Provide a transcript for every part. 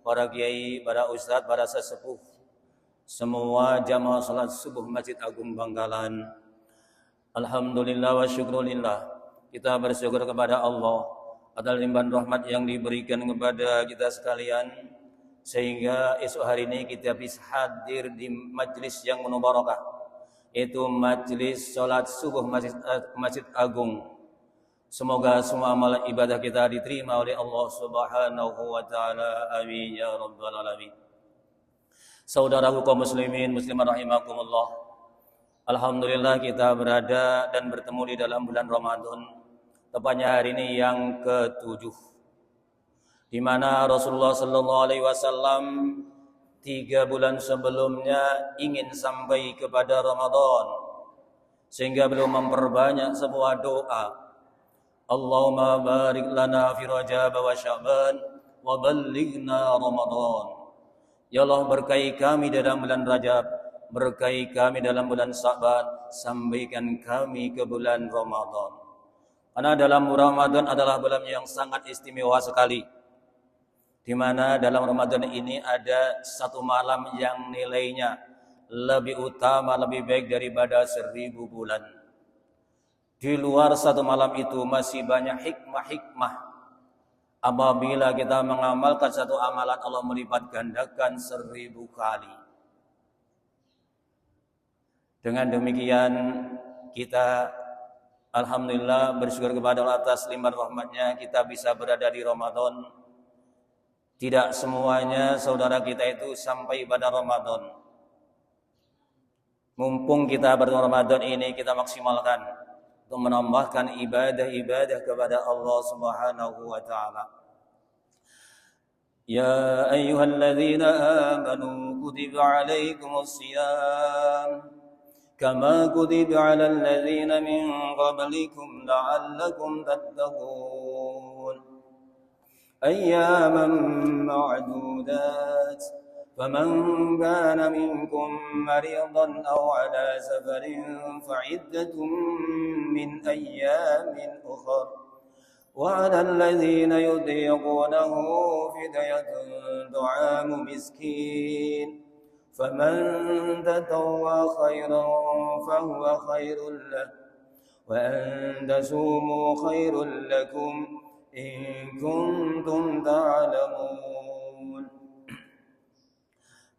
para kiai, para ustadz, para sesepuh, semua jamaah salat subuh Masjid Agung Bangkalan. Alhamdulillah wa syukrulillah, kita bersyukur kepada Allah atas limpahan rahmat yang diberikan kepada kita sekalian, sehingga esok hari ini kita bisa hadir di majlis yang penuh barakah, yaitu majlis salat subuh Masjid Agung. Semoga semua amal ibadah kita diterima oleh Allah Subhanahu wa taala. Amin ya rabbal alamin. Saudaraku kaum muslimin muslimat rahimakumullah. Alhamdulillah kita berada dan bertemu di dalam bulan Ramadan. Tepatnya hari ini yang ke-7. Di mana Rasulullah sallallahu alaihi wasallam 3 bulan sebelumnya ingin sampai kepada Ramadan, sehingga beliau memperbanyak sebuah doa. Allahumma barik lana fi Rajab wa Sya'ban wa ballighna Ramadan. Ya Allah, berkahi kami dalam bulan Rajab, berkahi kami dalam bulan Sya'ban, sampaikan kami ke bulan Ramadan. Karena dalam Ramadan adalah bulan yang sangat istimewa sekali, di mana dalam Ramadan ini ada satu malam yang nilainya lebih utama, lebih baik daripada 1000 bulan. Di luar satu malam itu masih banyak hikmah-hikmah. Apabila kita mengamalkan satu amalan, Allah melipat gandakan 1000 kali. Dengan demikian kita alhamdulillah bersyukur kepada Allah atas limpahan rahmatnya kita bisa berada di Ramadan. Tidak semuanya saudara kita itu sampai pada Ramadan. Mumpung kita bertemu Ramadan ini, kita maksimalkan untuk menambahkan ibadah-ibadah kepada Allah Subhanahu wa taala. Ya ayyuhalladzina amanu kutiba alaikumus shiyam kama kutiba alal ladzina min qablikum la'allakum tattaqun. Ayyaman ma'dudat. فمن كان منكم مريضا أو على سفر فعدة من أيام أخر وعلى الذين يطيقونه فدية طعام مسكين فمن تطوع خيرا فهو خير له وأن تصوموا خير لكم إن كنتم تعلمون.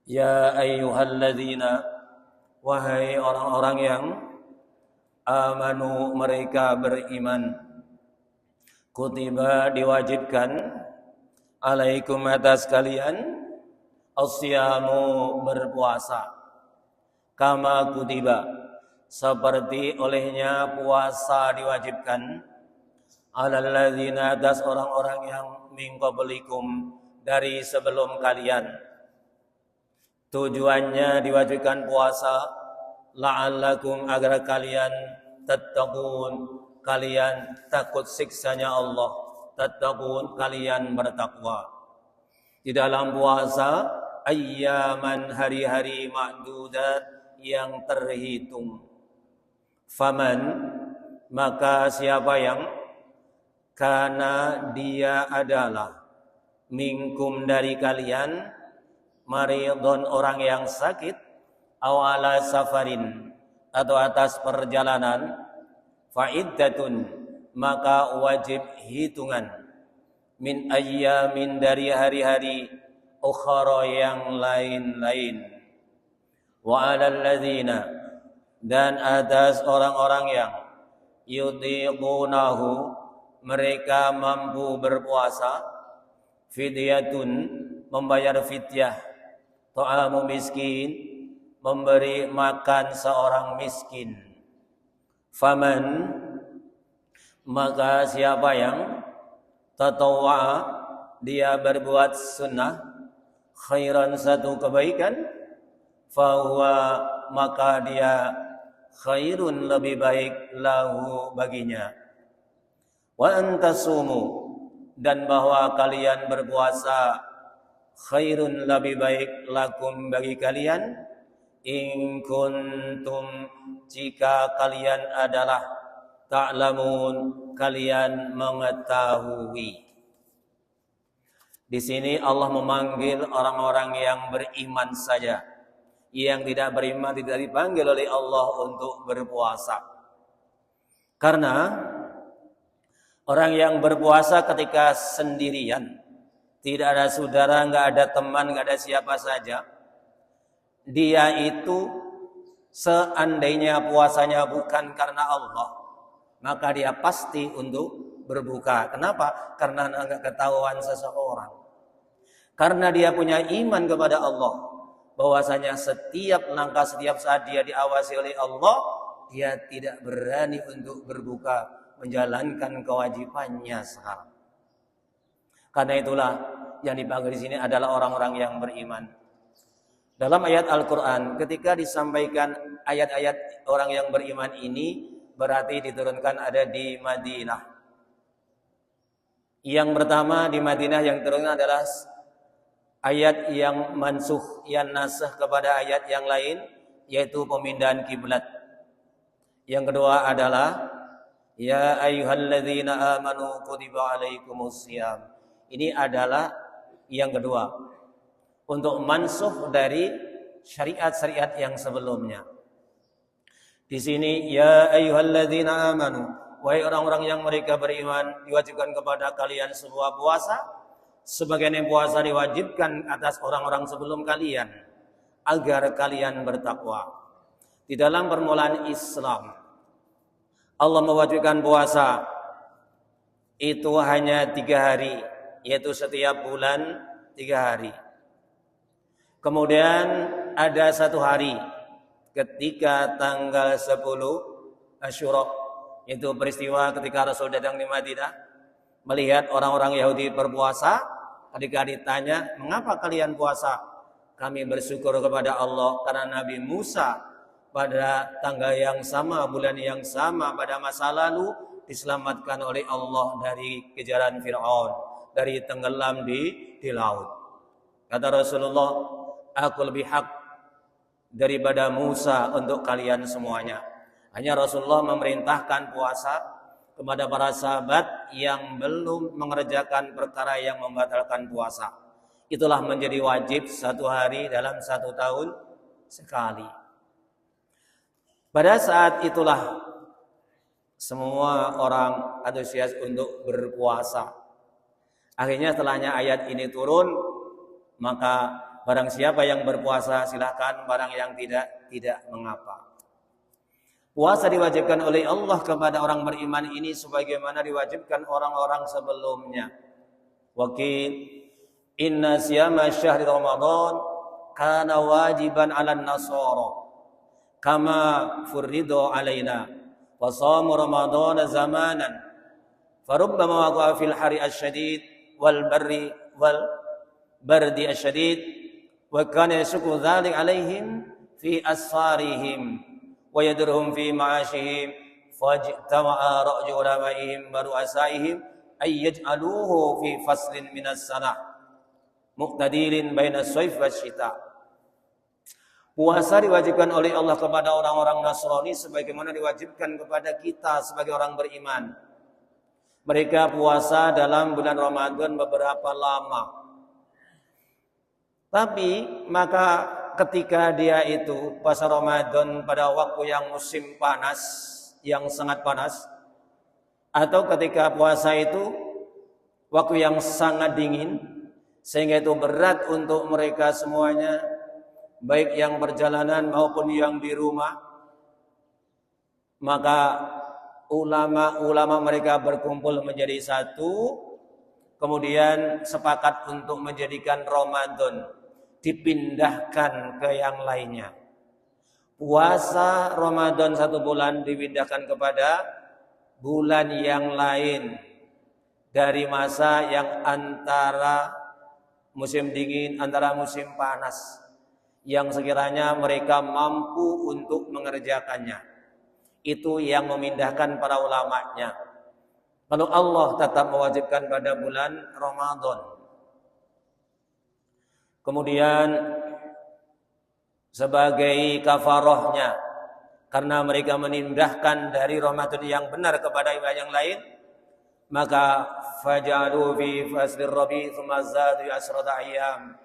Ya ayyuhalladzina, wahai orang-orang yang amanu, mereka beriman, kutiba diwajibkan, alaikum atas kalian, asyamu berpuasa, kama kutiba seperti olehnya puasa diwajibkan, alal ladzina atas orang-orang yang min qablikum dari sebelum kalian. Tujuannya diwajibkan puasa la'allakum, agar kalian tattaqun, kalian takut siksanya Allah, tattaqun, kalian bertakwa. Di dalam puasa ayyaman, hari-hari ma'dudat yang terhitung. Faman, maka siapa yang kana dia adalah minkum dari kalian, maridun orang yang sakit, awala safarin atau atas perjalanan, fa'iddatun maka wajib hitungan, min ayyamin dari hari-hari, ukhara yang lain-lain. Wa 'alal ladzina, dan atas orang-orang yang yutiqunahu mereka mampu berpuasa, fidyatun membayar fidyah, ta'amu miskin memberi makan seorang miskin. Faman maka siapa yang tatawwa dia berbuat sunnah, khairan satu kebaikan, fahuwa maka dia khairun lebih baik lahu baginya. Wa antasumu dan bahwa kalian berpuasa khairun lebih baik lakum bagi kalian, in kuntum jika kalian adalah ta'lamun kalian mengetahui. Di sini Allah memanggil orang-orang yang beriman saja. Yang tidak beriman tidak dipanggil oleh Allah untuk berpuasa. Karena orang yang berpuasa ketika sendirian, tidak ada saudara, nggak ada teman, nggak ada siapa saja, dia itu seandainya puasanya bukan karena Allah, maka dia pasti untuk berbuka. Kenapa? Karena nggak ketahuan seseorang. Karena dia punya iman kepada Allah, bahwasanya setiap langkah, setiap saat dia diawasi oleh Allah, dia tidak berani untuk berbuka, menjalankan kewajibannya sekarang. Karena itulah yang dipanggil di sini adalah orang-orang yang beriman. Dalam ayat Al-Quran, ketika disampaikan ayat-ayat orang yang beriman ini, berarti diturunkan ada di Madinah. Yang pertama di Madinah yang turunkan adalah ayat yang mansuh, yang nasakh kepada ayat yang lain, yaitu pemindahan kiblat. Yang kedua adalah ya ayyuhalladzina amanu kutiba alaikumusiyam. Ini adalah yang kedua, untuk mansuh dari syariat-syariat yang sebelumnya. Di sini ya ayyuhalladzina amanu, wahai orang-orang yang mereka beriman, diwajibkan kepada kalian sebuah puasa sebagaimana puasa diwajibkan atas orang-orang sebelum kalian, agar kalian bertakwa. Di dalam permulaan Islam, Allah mewajibkan puasa itu hanya 3 hari, yaitu setiap bulan 3 hari. Kemudian ada 1 hari ketika tanggal 10 Asyura, yaitu peristiwa ketika Rasul datang di Madinah, melihat orang-orang Yahudi berpuasa. Ketika ditanya, mengapa kalian puasa? Kami bersyukur kepada Allah karena Nabi Musa pada tanggal yang sama, bulan yang sama pada masa lalu diselamatkan oleh Allah dari kejaran Fir'aun, dari tenggelam di laut. Kata Rasulullah, aku lebih hak daripada Musa untuk kalian semuanya. Hanya Rasulullah memerintahkan puasa kepada para sahabat yang belum mengerjakan perkara yang membatalkan puasa. Itulah menjadi wajib 1 hari dalam 1 tahun sekali. Pada saat itulah semua orang antusias untuk berpuasa. Akhirnya setelahnya ayat ini turun, maka barang siapa yang berpuasa silakan, barang yang tidak mengapa. Puasa diwajibkan oleh Allah kepada orang beriman ini sebagaimana diwajibkan orang-orang sebelumnya. Wakil inna siyama syahri Ramadan kana wajiban 'alan nasara kama furrido alaina wa shamu Ramadan zamanan farubbama waqa'a fil hari asyadid wal bardi asyadid wa kana yashku dzalik alaihim fi asfarihim wa yadruhum fi ma'ashihim fajtama'a ra'ju ulamaihim baru'asaihim ay yaj'aluhu fi faslin minas sanah muqtadirin baina as-sayf wasyita. Puasa diwajibkan oleh Allah kepada orang-orang Nasrani sebagaimana diwajibkan kepada kita sebagai orang beriman. Mereka puasa dalam bulan Ramadan beberapa lama. Tapi maka ketika dia itu puasa Ramadan pada waktu yang musim panas, yang sangat panas, atau ketika puasa itu waktu yang sangat dingin, sehingga itu berat untuk mereka semuanya, baik yang perjalanan maupun yang di rumah, maka ulama-ulama mereka berkumpul menjadi satu, kemudian sepakat untuk menjadikan Ramadan dipindahkan ke yang lainnya. Puasa Ramadan 1 bulan dipindahkan kepada bulan yang lain dari masa yang antara musim dingin, antara musim panas, yang sekiranya mereka mampu untuk mengerjakannya. Itu yang memindahkan para ulamanya. Lalu Allah tetap mewajibkan pada bulan Ramadan. Kemudian sebagai kafarahnya, karena mereka menindahkan dari Ramadan yang benar kepada ibadah yang lain, maka fajalu fi faslir rabi thumma zadu asrata ayyam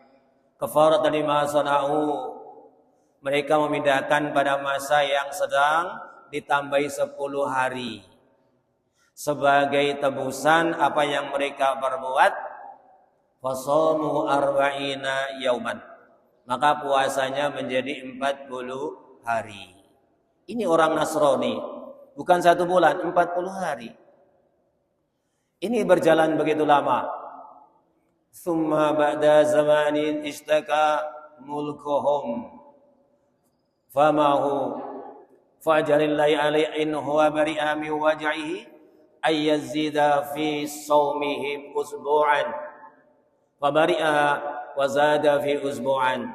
kafaratan lima sana'u. Mereka memindahkan pada masa yang sedang ditambahi 10 hari sebagai tebusan apa yang mereka perbuat. Fasamu arba'ina yauman, maka puasanya menjadi 40 hari. Ini orang Nasrani, bukan 1 bulan, 40 hari. Ini berjalan begitu lama. Thumma ba'da zamanin ishtaka mulkuhum famahu fajalillahi alai'in huwa bari'a min waj'ihi ayyazida fi sawmihim usbu'an fabari'a wa zada fi usbu'an.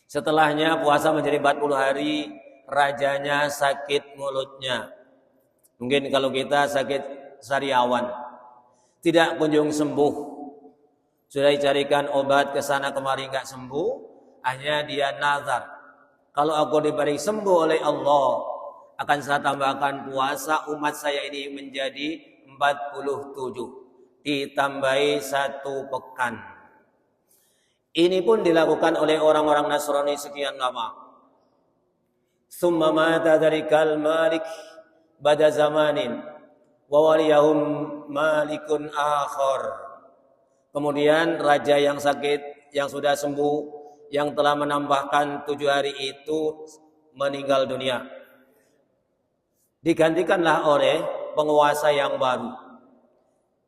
Setelahnya puasa menjadi 40 hari, rajanya sakit mulutnya. Mungkin kalau kita sakit sariawan, tidak kunjung sembuh. Sudah dicarikan obat ke sana kemari enggak sembuh, akhirnya dia nazar. Kalau aku diberi sembuh oleh Allah, akan saya tambahkan puasa umat saya ini menjadi 47. Ditambahi 1 pekan. Ini pun dilakukan oleh orang-orang Nasrani sekian lama. Summa mata dzarikal malik ba'da zamanin wa waliyahum malikun akhar. Kemudian raja yang sakit, yang sudah sembuh, yang telah menambahkan 7 hari itu meninggal dunia. Digantikanlah oleh penguasa yang baru.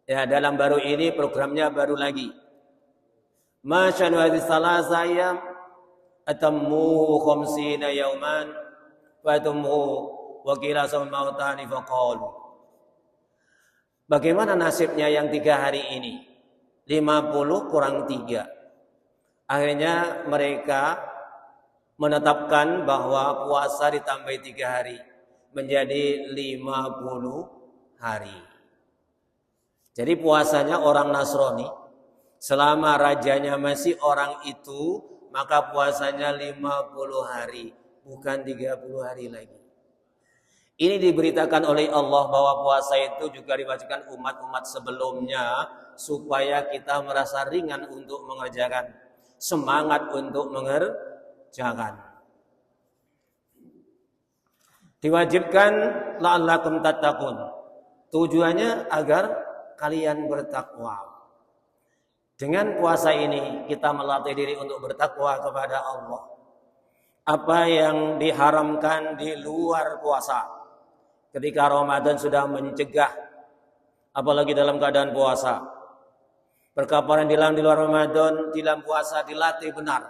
Ya, dalam baru ini programnya baru lagi. Masyanu hadis salasa ayyam atammuhu khamsina yauman fatumhu wa qila samautani faqalu. Bagaimana nasibnya yang 3 hari ini? 50 kurang 3. Akhirnya mereka menetapkan bahwa puasa ditambah 3 hari menjadi 50 hari. Jadi puasanya orang Nasrani, selama rajanya masih orang itu, maka puasanya 50 hari, bukan 30 hari lagi. Ini diberitakan oleh Allah bahwa puasa itu juga diwajibkan umat-umat sebelumnya, supaya kita merasa ringan untuk mengerjakan, semangat untuk mengerjakan. Diwajibkan la'allakum tattaqun. Tujuannya agar kalian bertakwa. Dengan puasa ini kita melatih diri untuk bertakwa kepada Allah. Apa yang diharamkan di luar puasa, ketika Ramadan sudah mencegah, apalagi dalam keadaan puasa. Perkara yang di luar Ramadan, di dalam puasa dilatih benar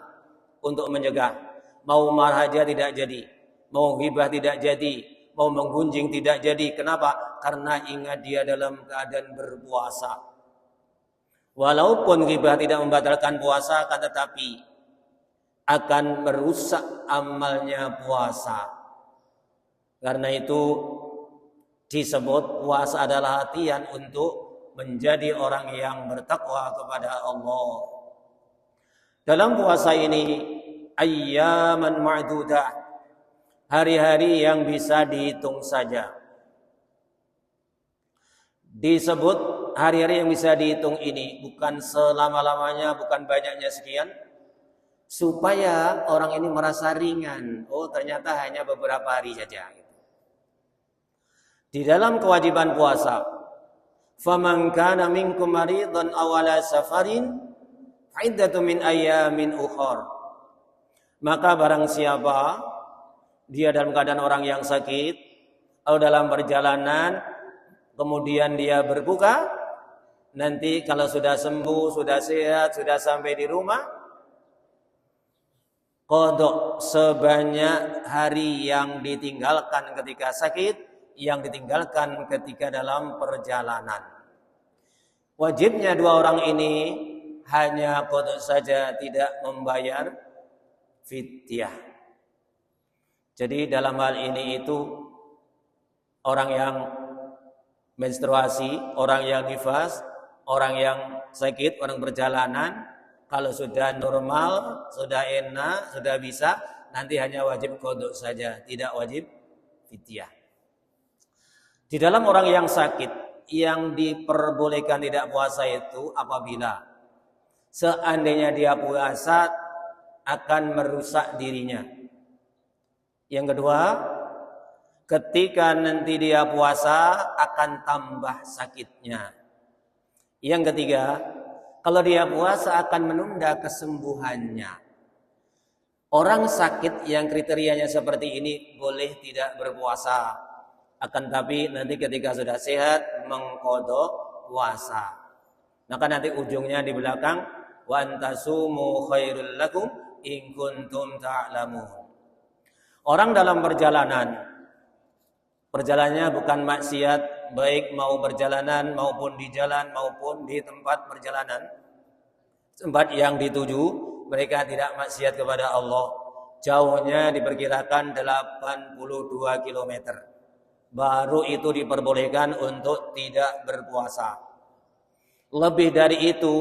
untuk mencegah. Mau marah aja tidak jadi, mau ghibah tidak jadi, mau menggunjing tidak jadi. Kenapa? Karena ingat dia dalam keadaan berpuasa. Walaupun ghibah tidak membatalkan puasa, akan tetapi akan merusak amalnya puasa. Karena itu disebut puasa adalah latihan untuk menjadi orang yang bertakwa kepada Allah. Dalam puasa ini ayyaman ma'dudah, hari-hari yang bisa dihitung saja. Disebut hari-hari yang bisa dihitung ini bukan selama-lamanya, bukan banyaknya sekian, supaya orang ini merasa ringan. Oh, ternyata hanya beberapa hari saja. Di dalam kewajiban puasa, faman kana minkum maridan aw ala safarin fa'iddatun min ayyamin ukhar. Maka barang siapa dia dalam keadaan orang yang sakit atau dalam perjalanan, kemudian dia berbuka, nanti kalau sudah sembuh, sudah sehat, sudah sampai di rumah, qada sebanyak hari yang ditinggalkan ketika sakit, yang ditinggalkan ketika dalam perjalanan. Wajibnya 2 orang ini hanya qada saja, tidak membayar fidyah. Jadi dalam hal ini itu orang yang menstruasi, orang yang nifas, orang yang sakit, orang perjalanan, kalau sudah normal, sudah enak, sudah bisa, nanti hanya wajib qada saja, tidak wajib fidyah. Di dalam orang yang sakit, yang diperbolehkan tidak puasa itu apabila seandainya dia puasa akan merusak dirinya. Yang kedua, ketika nanti dia puasa akan tambah sakitnya. Yang ketiga, kalau dia puasa akan menunda kesembuhannya. Orang sakit yang kriterianya seperti ini boleh tidak berpuasa. Akan tapi nanti ketika sudah sehat mengqadha puasa. Maka nanti ujungnya di belakang wa antasumu khairul lakum in kuntum ta'lamun. Orang dalam perjalanannya bukan maksiat, baik mau perjalanan maupun di jalan maupun di tempat perjalanan. Tempat yang dituju mereka tidak maksiat kepada Allah. Jauhnya diperkirakan 82 km. Baru itu diperbolehkan untuk tidak berpuasa. Lebih dari itu,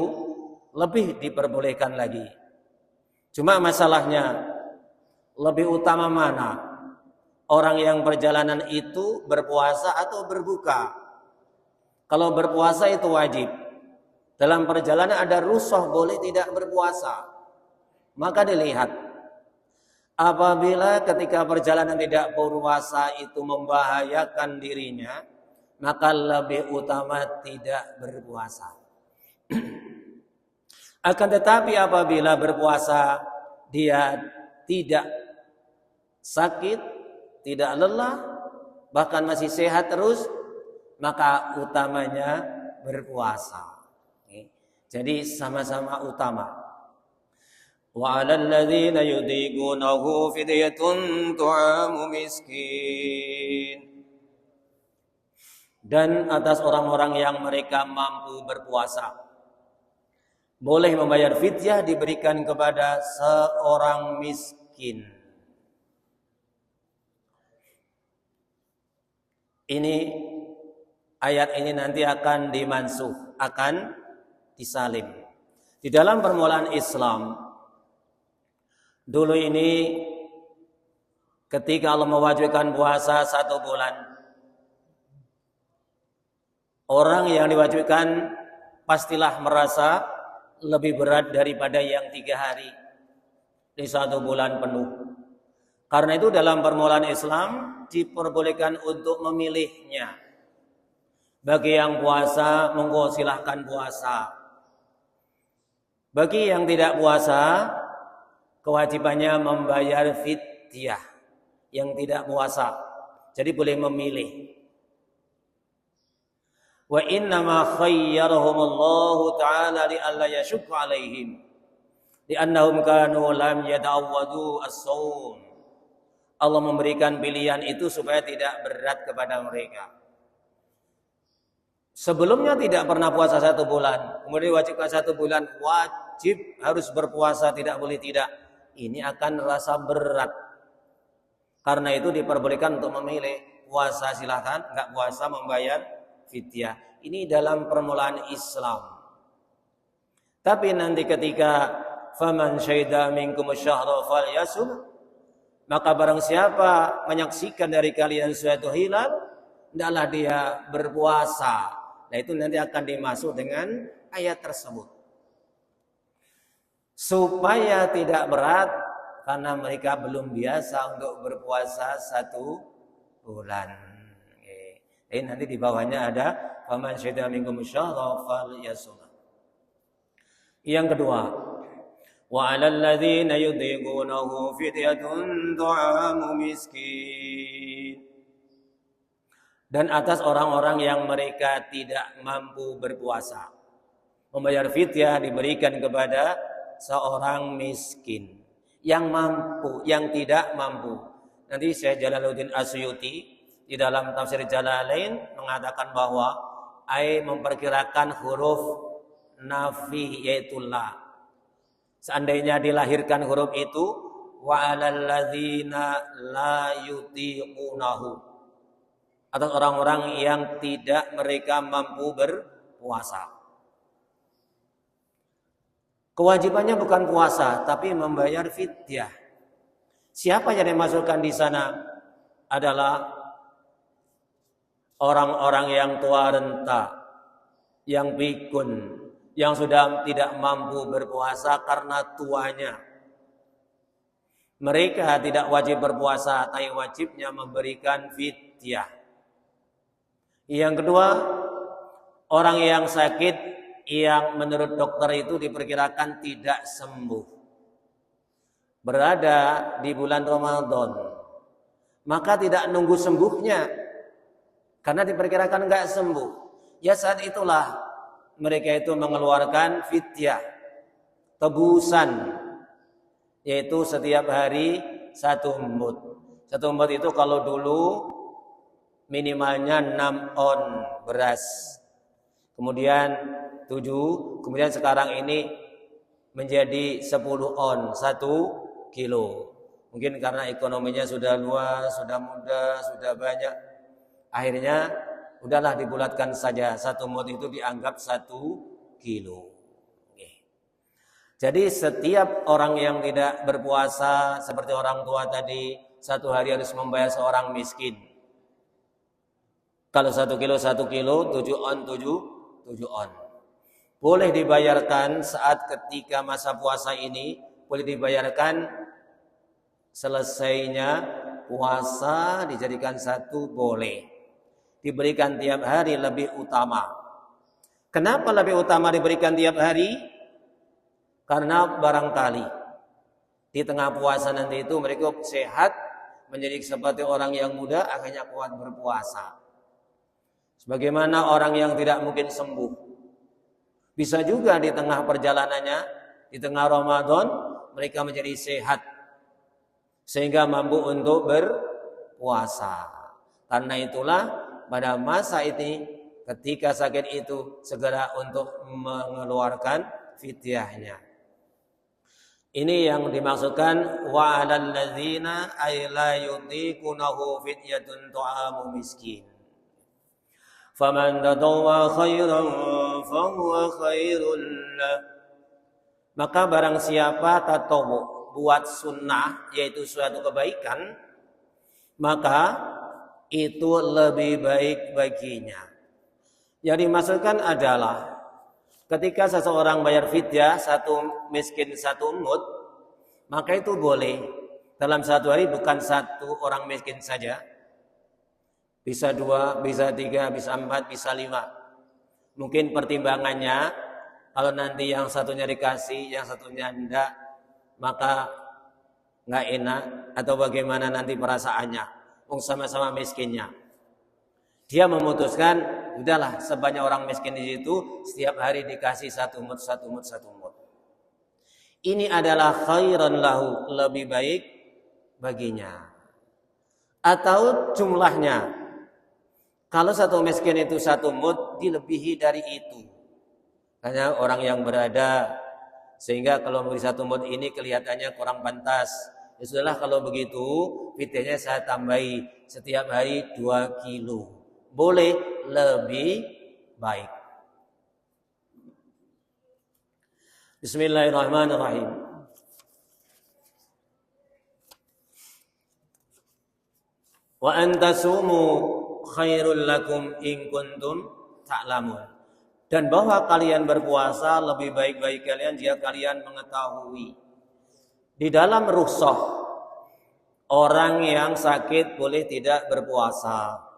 lebih diperbolehkan lagi. Cuma masalahnya lebih utama mana? Orang yang perjalanan itu berpuasa atau berbuka? Kalau berpuasa itu wajib. Dalam perjalanan ada rukhsah boleh tidak berpuasa. Maka dilihat. Apabila ketika perjalanan tidak berpuasa itu membahayakan dirinya, maka lebih utama tidak berpuasa. Akan tetapi apabila berpuasa dia tidak sakit, tidak lelah, bahkan masih sehat terus, maka utamanya berpuasa. Jadi sama-sama utama. Wa 'alal ladzina yudhiqunahu fidyatun tu'amu miskin. Dan atas orang-orang yang mereka mampu berpuasa, boleh membayar fidyah diberikan kepada seorang miskin. Ini ayat ini nanti akan dimansuh, akan disalib. Di dalam permulaan Islam, dulu ini ketika Allah mewajibkan puasa 1 bulan, orang yang diwajibkan pastilah merasa lebih berat daripada yang 3 hari di 1 bulan penuh. Karena itu dalam permulaan Islam diperbolehkan untuk memilihnya. Bagi yang puasa, monggo silahkan puasa. Bagi yang tidak puasa, kewajibannya membayar fidyah. Yang tidak puasa, jadi boleh memilih. Wa innama khayyarahumullahu ta'ala li'alla yashukka alaihim li'annahum kanu lam yata'awwadu as-shaum. Allah memberikan pilihan itu supaya tidak berat kepada mereka. Sebelumnya tidak pernah puasa 1 bulan, kemudian diwajibkan 1 bulan, wajib harus berpuasa, tidak boleh tidak. Ini akan rasa berat. Karena itu diperbolehkan untuk memilih, puasa silakan, enggak puasa membayar fidyah. Ini dalam permulaan Islam. Tapi nanti ketika faman syahida minkum syahra falyasum, maka barang siapa menyaksikan dari kalian suatu hilal, hendaklah dia berpuasa. Nah itu nanti akan dimasuk dengan ayat tersebut. Supaya tidak berat, karena mereka belum biasa untuk berpuasa 1 bulan. Ini nanti di bawahnya ada faman syahida minkum syahra falyasum. Yang kedua, wa 'alal ladzina yudhiqunahu fidyatun tu'amu miskin. Dan atas orang-orang yang mereka tidak mampu berpuasa, membayar fidyah diberikan kepada seorang miskin. Yang mampu, yang tidak mampu. Nanti Syekh Jalaluddin Asyuti di dalam tafsir Jalalain mengatakan bahwa memperkirakan huruf nafi yaitu la. Seandainya dilahirkan huruf itu wa 'alal ladzina la yutiqunahu, atau orang-orang yang tidak mereka mampu berpuasa. Kewajibannya bukan puasa tapi membayar fidyah. Siapa yang dimasukkan di sana adalah orang-orang yang tua renta, yang pikun, yang sudah tidak mampu berpuasa karena tuanya. Mereka tidak wajib berpuasa, tapi wajibnya memberikan fidyah. Yang kedua, orang yang sakit yang menurut dokter itu diperkirakan tidak sembuh, berada di bulan Ramadan, maka tidak nunggu sembuhnya karena diperkirakan enggak sembuh. Ya saat itulah mereka itu mengeluarkan fidyah, tebusan, yaitu setiap hari 1 mud. 1 mud itu kalau dulu minimalnya 6 on beras, kemudian 7, kemudian sekarang ini menjadi 10 on 1 kilo. Mungkin karena ekonominya sudah luas, sudah mudah, sudah banyak, akhirnya udahlah dibulatkan saja, 1 mud itu dianggap 1 kilo. Jadi setiap orang yang tidak berpuasa seperti orang tua tadi, 1 hari harus membayar seorang miskin. Kalau 1 kilo 1 kilo, 7 on 7 on. Boleh dibayarkan saat ketika masa puasa ini, boleh dibayarkan selesainya puasa dijadikan 1 boleh. Diberikan tiap hari lebih utama. Kenapa lebih utama diberikan tiap hari? Karena barangkali di tengah puasa nanti itu mereka sehat, menjadi seperti orang yang muda, akhirnya kuat berpuasa. Sebagaimana orang yang tidak mungkin sembuh, bisa juga di tengah perjalanannya, di tengah Ramadan, mereka menjadi sehat, sehingga mampu untuk berpuasa. Karena itulah pada masa ini, ketika sakit itu, segera untuk mengeluarkan fidyahnya. Ini yang dimaksudkan wa 'alal ladzina ay la yutiqunahu fidyatun ta'amu miskin. Faman tatawwa khairan fahuwa khairul lah. Maka barang siapa tatawu, buat sunnah, yaitu suatu kebaikan, maka itu lebih baik baginya. Yang dimaksudkan adalah ketika seseorang bayar fidyah 1 miskin 1 mud, maka itu boleh dalam 1 hari, bukan 1 orang miskin saja, bisa 2, bisa 3, bisa 4, bisa 5. Mungkin pertimbangannya kalau nanti yang satunya dikasih, yang satunya enggak, maka enggak enak, atau bagaimana nanti perasaannya, sama-sama miskinnya. Dia memutuskan, udahlah sebanyak orang miskin di situ, setiap hari dikasih 1 mud, 1 mud, 1 mud. Ini adalah khairan lahu, lebih baik baginya. Atau jumlahnya, kalau 1 miskin itu 1 mud, dilebihi dari itu. Karena orang yang berada, sehingga kalau beri 1 mud ini kelihatannya kurang pantas. Ya sudahlah kalau begitu, fidyahnya saya tambahi setiap hari 2 kilo. Boleh lebih baik. Bismillahirrahmanirrahim. Wa antasumu khairul lakum in kuntum ta'lamun. Dan bahwa kalian berpuasa lebih baik bagi kalian jika kalian mengetahui. Di dalam rukhsah, orang yang sakit boleh tidak berpuasa.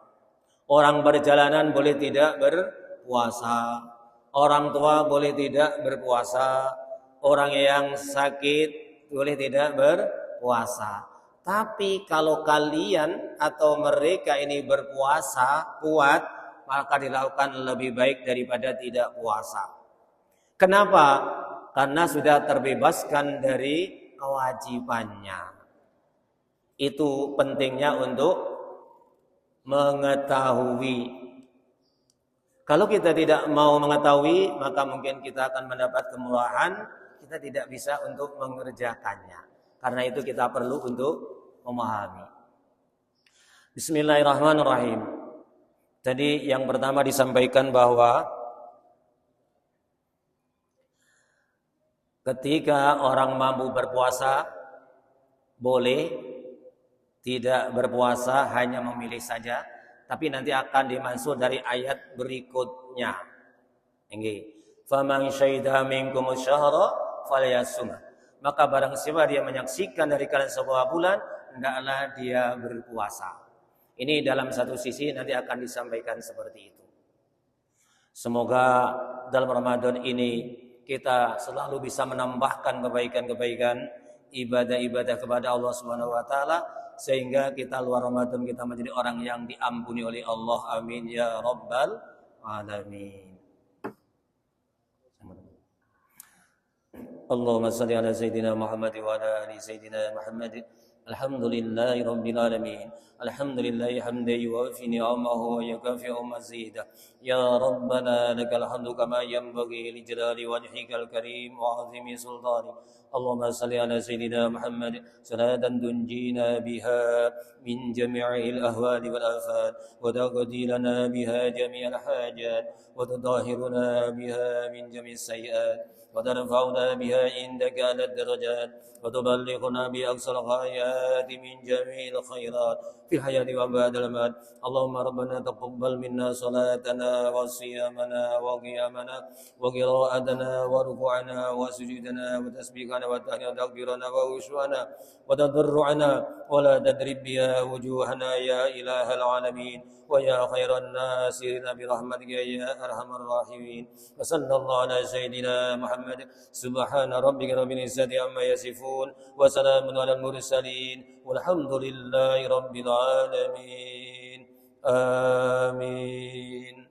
Orang berjalanan boleh tidak berpuasa. Orang tua boleh tidak berpuasa. Orang yang sakit boleh tidak berpuasa. Tapi kalau kalian atau mereka ini berpuasa kuat, maka dilakukan lebih baik daripada tidak puasa. Kenapa? Karena sudah terbebaskan dari kewajibannya. Itu pentingnya untuk mengetahui. Kalau kita tidak mau mengetahui, maka mungkin kita akan mendapat kemurahan, kita tidak bisa untuk mengerjakannya. Karena itu kita perlu untuk memahami. Bismillahirrahmanirrahim. Tadi yang pertama disampaikan bahwa ketika orang mampu berpuasa, boleh tidak berpuasa, hanya memilih saja. tapi nanti akan dimansur dari ayat berikutnya. Nggih. Faman syahida minkum syahra falyasum. Maka barang siapa dia menyaksikan dari kalian sebuah bulan, hendaklah dia berpuasa. Ini dalam satu sisi nanti akan disampaikan seperti itu. Semoga dalam Ramadan ini kita selalu bisa menambahkan kebaikan-kebaikan, ibadah-ibadah kepada Allah Subhanahu wa taala sehingga kita luar Ramadan kita menjadi orang yang diampuni oleh Allah. Amin ya rabbal alamin. Allahumma salli ala sayyidina Muhammad wa ala ali sayyidina Muhammad. Alhamdulillahi rabbil alamin. Alhamdulillahi hamdan yuwafi ni'amahu wa yukafi'u mazidah. Ya Rabbana lakal hamdu kama yanbaghi li jalali wajhikal karim wa 'azimi sultanik. Allahumma salli ala sayyidina Muhammad salatan tunjina biha min jami'il ahwali wal afat wa taqdi lana biha jami'al hajat wa tudahhiruna biha min jami'is sayyi'at وترفعنا بها عندك على الدرجات وتبلغنا بأقصى الغايات من جميع الخيرات في الحياة وبعد الممات. اللهم ربنا تقبل منا صلاتنا وصيامنا وقيامنا وقراءتنا وركوعنا وسجودنا وتسبيحنا وتكبيرنا وخشوعنا وتضرعنا ولا تدرب بها وجوهنا يا إله العالمين ويا خير الناصرين برحمتك يا أرحم الراحمين. وصلى الله على سيدنا محمد. سبحان ربك رب العزة عما يصفون وسلام على المرسلين والحمد لله رب العالمين. آمين.